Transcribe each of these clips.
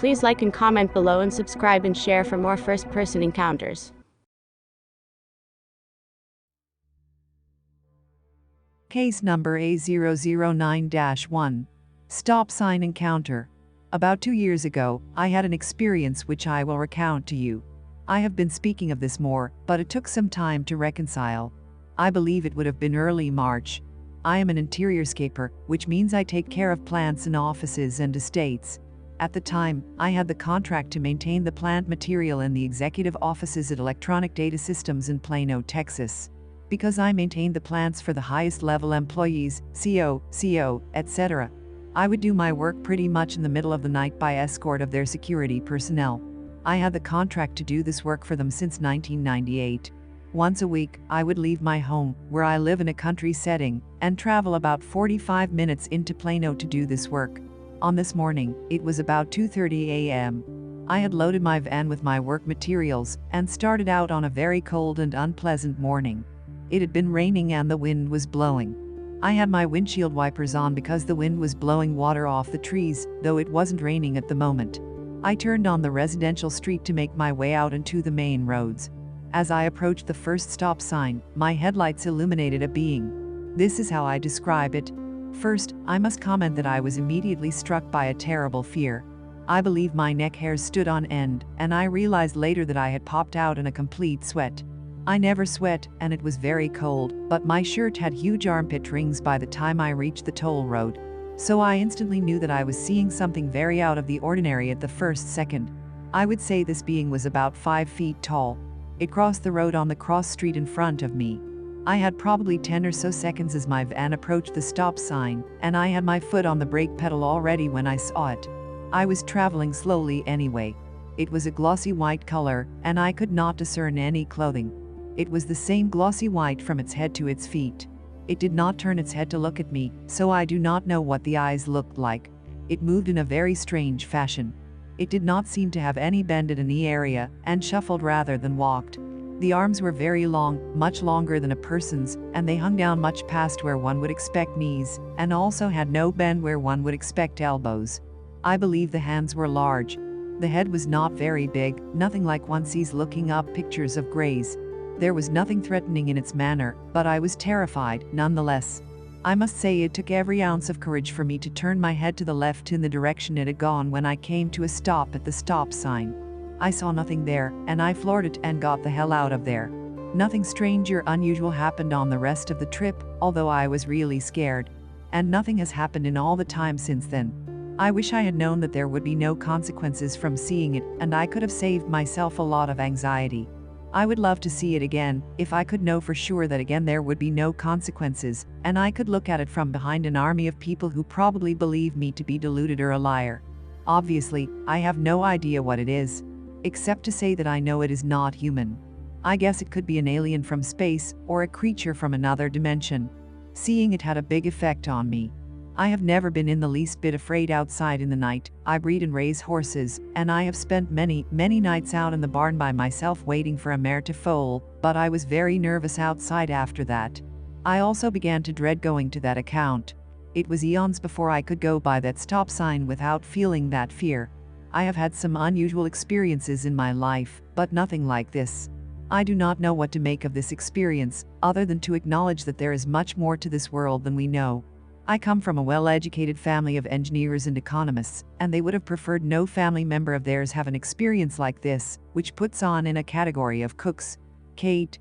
Please like and comment below and subscribe and share for more first-person encounters. Case number A009-1. Stop sign encounter. About 2 years ago, I had an experience which I will recount to you. I have been speaking of this more, but it took some time to reconcile. I believe it would have been early March. I am an interiorscaper, which means I take care of plants in offices and estates. At the time, I had the contract to maintain the plant material in the executive offices at Electronic Data Systems in Plano, Texas. Because I maintained the plants for the highest level employees, CO, etc., I would do my work pretty much in the middle of the night by escort of their security personnel. I had the contract to do this work for them since 1998. Once a week, I would leave my home, where I live in a country setting, and travel about 45 minutes into Plano to do this work. On this morning, it was about 2:30 a.m. I had loaded my van with my work materials and started out on a very cold and unpleasant morning. It had been raining and the wind was blowing. I had my windshield wipers on because the wind was blowing water off the trees, though it wasn't raining at the moment. I turned on the residential street to make my way out into the main roads. As I approached the first stop sign, my headlights illuminated a being. This is how I describe it. First, I must comment that I was immediately struck by a terrible fear. I believe my neck hairs stood on end, and I realized later that I had popped out in a complete sweat. I never sweat, and it was very cold, but my shirt had huge armpit rings by the time I reached the toll road. So I instantly knew that I was seeing something very out of the ordinary at the first second. I would say this being was about 5 feet tall. It crossed the road on the cross street in front of me. I had probably 10 or so seconds as my van approached the stop sign, and I had my foot on the brake pedal already when I saw it. I was traveling slowly anyway. It was a glossy white color, and I could not discern any clothing. It was the same glossy white from its head to its feet. It did not turn its head to look at me, so I do not know what the eyes looked like. It moved in a very strange fashion. It did not seem to have any bend at any area, and shuffled rather than walked. The arms were very long, much longer than a person's, and they hung down much past where one would expect knees, and also had no bend where one would expect elbows. I believe the hands were large. The head was not very big, nothing like one sees looking up pictures of greys. There was nothing threatening in its manner, but I was terrified, nonetheless. I must say it took every ounce of courage for me to turn my head to the left in the direction it had gone when I came to a stop at the stop sign. I saw nothing there, and I floored it and got the hell out of there. Nothing strange or unusual happened on the rest of the trip, although I was really scared. And nothing has happened in all the time since then. I wish I had known that there would be no consequences from seeing it, and I could have saved myself a lot of anxiety. I would love to see it again, if I could know for sure that again there would be no consequences, and I could look at it from behind an army of people who probably believe me to be deluded or a liar. Obviously, I have no idea what it is, except to say that I know it is not human. I guess it could be an alien from space, or a creature from another dimension. Seeing it had a big effect on me. I have never been in the least bit afraid outside in the night. I breed and raise horses, and I have spent many nights out in the barn by myself waiting for a mare to foal, but I was very nervous outside after that. I also began to dread going to that account. It was eons before I could go by that stop sign without feeling that fear. I have had some unusual experiences in my life, but nothing like this. I do not know what to make of this experience, other than to acknowledge that there is much more to this world than we know. I come from a well-educated family of engineers and economists, and they would have preferred no family member of theirs have an experience like this, which puts on in a category of cooks. Kate.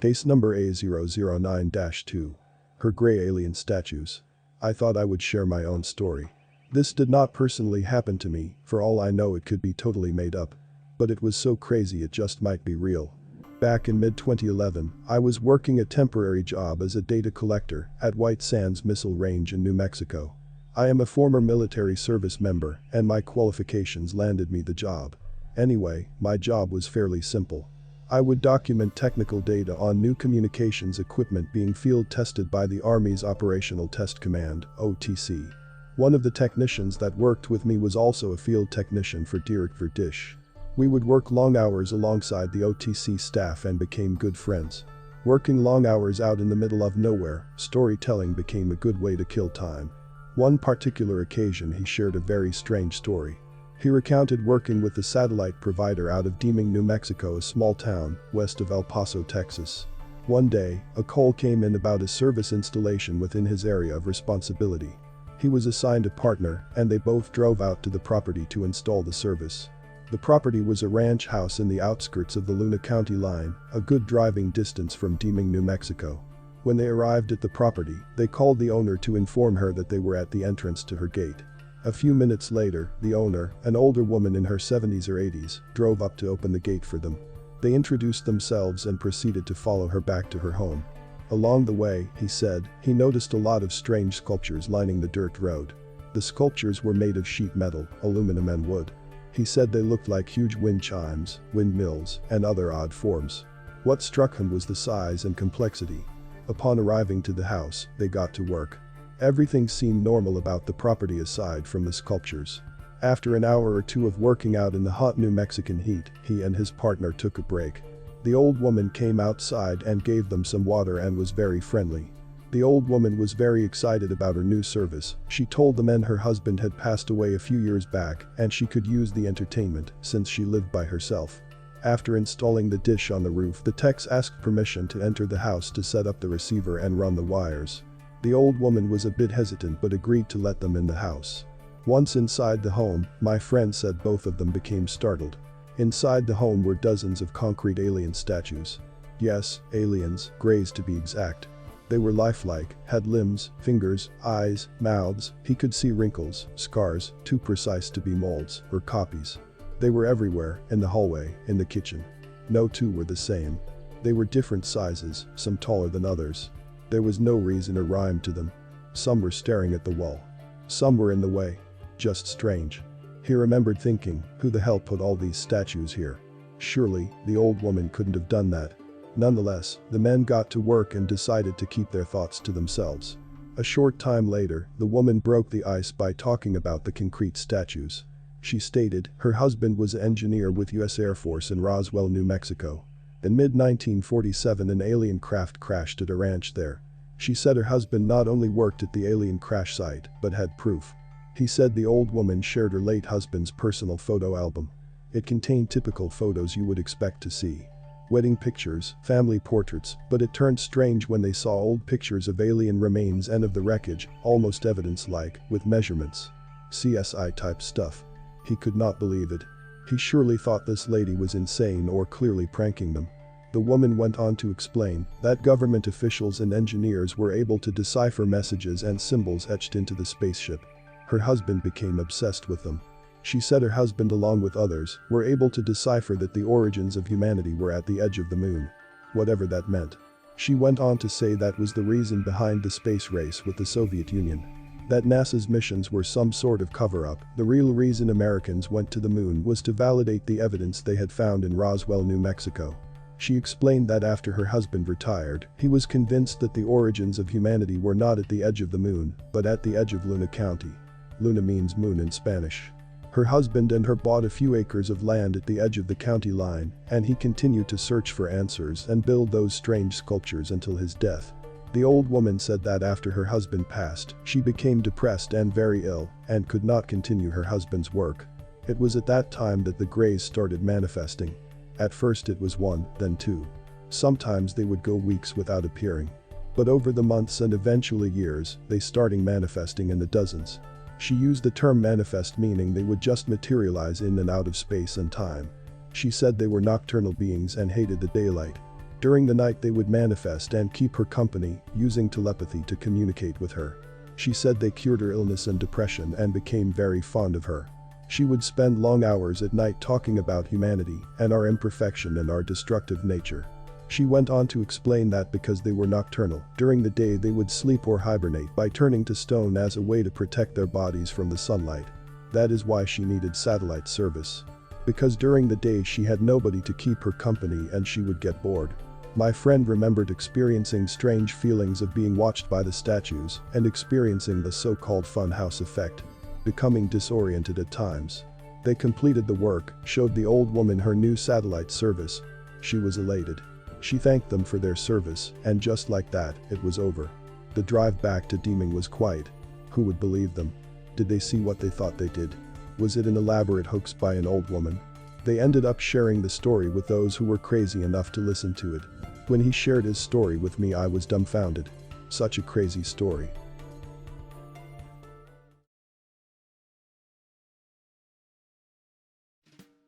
Case number A009-2. Her gray alien statues. I thought I would share my own story. This did not personally happen to me, for all I know it could be totally made up. But it was so crazy it just might be real. Back in mid-2011, I was working a temporary job as a data collector at White Sands Missile Range in New Mexico. I am a former military service member, and my qualifications landed me the job. Anyway, my job was fairly simple. I would document technical data on new communications equipment being field tested by the Army's Operational Test Command, OTC. One of the technicians that worked with me was also a field technician for Dirk Verdish. We would work long hours alongside the OTC staff and became good friends. Working long hours out in the middle of nowhere, storytelling became a good way to kill time. One particular occasion he shared a very strange story. He recounted working with the satellite provider out of Deming, New Mexico, a small town west of El Paso, Texas. One day, a call came in about a service installation within his area of responsibility. He was assigned a partner, and they both drove out to the property to install the service. The property was a ranch house in the outskirts of the Luna County line, a good driving distance from Deming, New Mexico. When they arrived at the property, they called the owner to inform her that they were at the entrance to her gate. A few minutes later, the owner, an older woman in her 70s or 80s, drove up to open the gate for them. They introduced themselves and proceeded to follow her back to her home. Along the way, he said, he noticed a lot of strange sculptures lining the dirt road. The sculptures were made of sheet metal, aluminum and wood. He said they looked like huge wind chimes, windmills, and other odd forms. What struck him was the size and complexity. Upon arriving to the house, they got to work. Everything seemed normal about the property aside from the sculptures. After an hour or two of working out in the hot New Mexican heat, he and his partner took a break. The old woman came outside and gave them some water and was very friendly. The old woman was very excited about her new service. She told the men her husband had passed away a few years back and she could use the entertainment since she lived by herself. After installing the dish on the roof, the techs asked permission to enter the house to set up the receiver and run the wires. The old woman was a bit hesitant but agreed to let them in the house. Once inside the home, my friend said both of them became startled. Inside the home were dozens of concrete alien statues. Yes, aliens, greys to be exact. They were lifelike, had limbs, fingers, eyes, mouths. He could see wrinkles, scars, too precise to be molds or copies. They were everywhere, in the hallway, in the kitchen. No two were the same. They were different sizes, some taller than others. There was no reason or rhyme to them. Some were staring at the wall. Some were in the way. Just strange. He remembered thinking, who the hell put all these statues here? Surely, the old woman couldn't have done that. Nonetheless, the men got to work and decided to keep their thoughts to themselves. A short time later, the woman broke the ice by talking about the concrete statues. She stated her husband was an engineer with U.S. Air Force in Roswell, New Mexico. In mid-1947, an alien craft crashed at a ranch there. She said her husband not only worked at the alien crash site, but had proof. He said the old woman shared her late husband's personal photo album. It contained typical photos you would expect to see. Wedding pictures, family portraits, but it turned strange when they saw old pictures of alien remains and of the wreckage, almost evidence-like, with measurements. CSI-type stuff. He could not believe it. He surely thought this lady was insane or clearly pranking them. The woman went on to explain that government officials and engineers were able to decipher messages and symbols etched into the spaceship. Her husband became obsessed with them. She said her husband, along with others, were able to decipher that the origins of humanity were at the edge of the moon. Whatever that meant. She went on to say that was the reason behind the space race with the Soviet Union. That NASA's missions were some sort of cover-up. The real reason Americans went to the moon was to validate the evidence they had found in Roswell, New Mexico. She explained that after her husband retired, he was convinced that the origins of humanity were not at the edge of the moon, but at the edge of Luna County. Luna means moon in Spanish. Her husband and her bought a few acres of land at the edge of the county line, and he continued to search for answers and build those strange sculptures until his death. The old woman said that after her husband passed, she became depressed and very ill, and could not continue her husband's work. It was at that time that the Greys started manifesting. At first it was one, then two. Sometimes they would go weeks without appearing. But over the months and eventually years, they started manifesting in the dozens. She used the term manifest, meaning they would just materialize in and out of space and time. She said they were nocturnal beings and hated the daylight. During the night they would manifest and keep her company, using telepathy to communicate with her. She said they cured her illness and depression and became very fond of her. She would spend long hours at night talking about humanity and our imperfection and our destructive nature. She went on to explain that because they were nocturnal, during the day they would sleep or hibernate by turning to stone as a way to protect their bodies from the sunlight. That is why she needed satellite service. Because during the day she had nobody to keep her company and she would get bored. My friend remembered experiencing strange feelings of being watched by the statues and experiencing the so-called fun house effect, becoming disoriented at times. They completed the work, showed the old woman her new satellite service. She was elated. She thanked them for their service, and just like that, it was over. The drive back to Deeming was quiet. Who would believe them? Did they see what they thought they did? Was it an elaborate hoax by an old woman? They ended up sharing the story with those who were crazy enough to listen to it. When he shared his story with me, I was dumbfounded. Such a crazy story.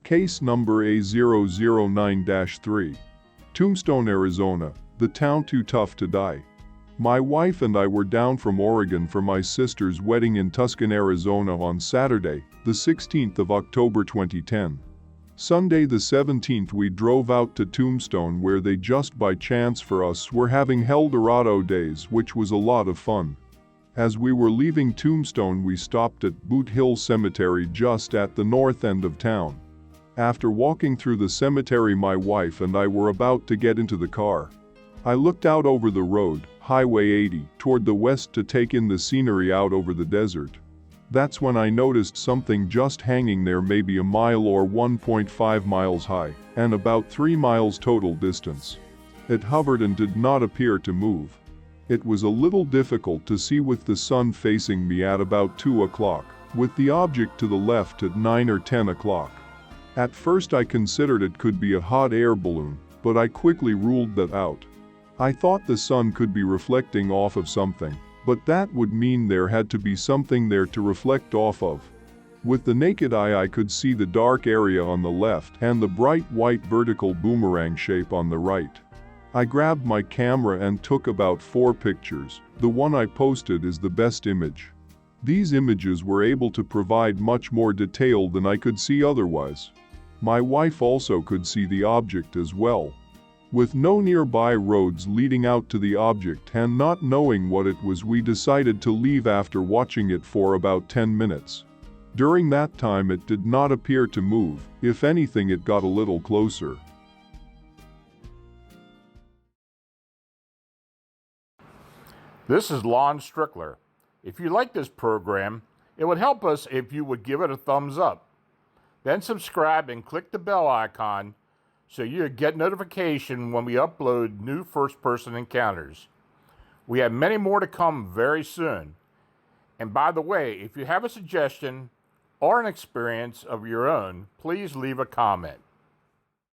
Case number A009-3. Tombstone, Arizona, the town too tough to die. My wife and I were down from Oregon for my sister's wedding in Tucson, Arizona on Saturday, the 16th of October 2010. Sunday the 17th we drove out to Tombstone, where they just by chance for us were having Eldorado days, which was a lot of fun. As we were leaving Tombstone, we stopped at Boot Hill Cemetery just at the north end of town. After walking through the cemetery, my wife and I were about to get into the car. I looked out over the road, Highway 80, toward the west to take in the scenery out over the desert. That's when I noticed something just hanging there, maybe a mile or 1.5 miles high, and about 3 miles total distance. It hovered and did not appear to move. It was a little difficult to see with the sun facing me at about 2 o'clock, with the object to the left at 9 or 10 o'clock. At first I considered it could be a hot air balloon, but I quickly ruled that out. I thought the sun could be reflecting off of something, but that would mean there had to be something there to reflect off of. With the naked eye I could see the dark area on the left and the bright white vertical boomerang shape on the right. I grabbed my camera and took about 4 pictures. The one I posted is the best image. These images were able to provide much more detail than I could see otherwise. My wife also could see the object as well. With no nearby roads leading out to the object and not knowing what it was, we decided to leave after watching it for about 10 minutes. During that time it did not appear to move. If anything, it got a little closer. This is Lon Strickler. If you like this program, it would help us if you would give it a thumbs up. Then subscribe and click the bell icon so you get notification when we upload new first-person encounters. We have many more to come very soon. And by the way, if you have a suggestion or an experience of your own, please leave a comment.